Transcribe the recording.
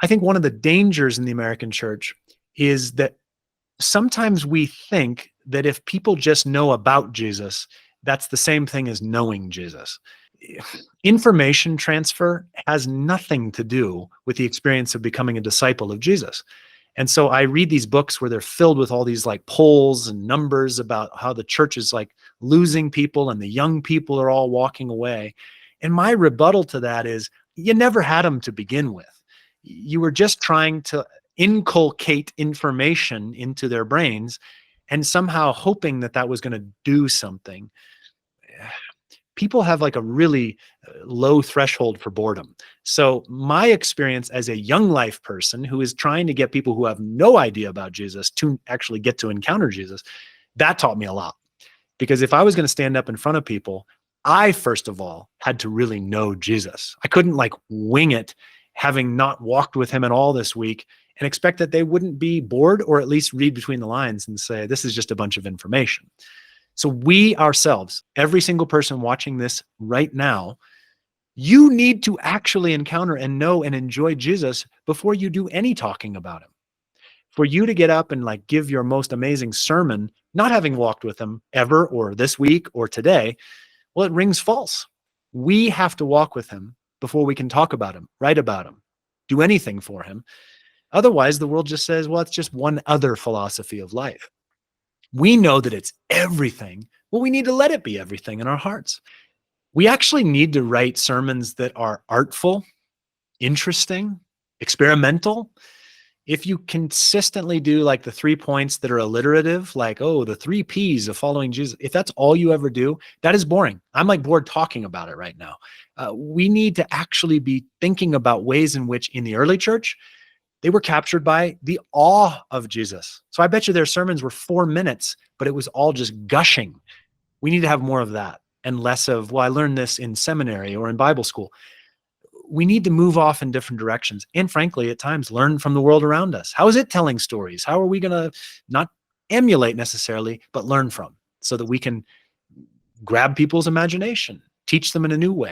I think one of the dangers in the American church is that sometimes we think that if people just know about Jesus, that's the same thing as knowing Jesus. Information transfer has nothing to do with the experience of becoming a disciple of Jesus. And so I read these books where they're filled with all these like polls and numbers about how the church is like losing people and the young people are all walking away. And my rebuttal to that is you never had them to begin with. You were just trying to inculcate information into their brains and somehow hoping that that was going to do something. People have like a really low threshold for boredom. So my experience as a young life person who is trying to get people who have no idea about Jesus to actually get to encounter Jesus, that taught me a lot. Because if I was going to stand up in front of people, I first of all had to really know Jesus. I couldn't like wing it, having not walked with him at all this week, and expect that they wouldn't be bored or at least read between the lines and say, this is just a bunch of information. So we ourselves, every single person watching this right now, you need to actually encounter and know and enjoy Jesus before you do any talking about him. For you to get up and like give your most amazing sermon, not having walked with him ever or this week or today, well, it rings false. We have to walk with him before we can talk about him, write about him, do anything for him. Otherwise, the world just says, well, it's just one other philosophy of life. We know that it's everything. Well, we need to let it be everything in our hearts. We actually need to write sermons that are artful, interesting, experimental. If you consistently do like the 3 points that are alliterative, like, oh, the 3 P's of following Jesus, if that's all you ever do, that is boring. I'm like bored talking about it right now. We need to actually be thinking about ways in which in the early church, they were captured by the awe of Jesus. So I bet you their sermons were 4 minutes, but it was all just gushing. We need to have more of that and less of, well, I learned this in seminary or in Bible school. We need to move off in different directions. And frankly, at times, learn from the world around us. How is it telling stories? How are we going to not emulate necessarily, but learn from so that we can grab people's imagination, teach them in a new way?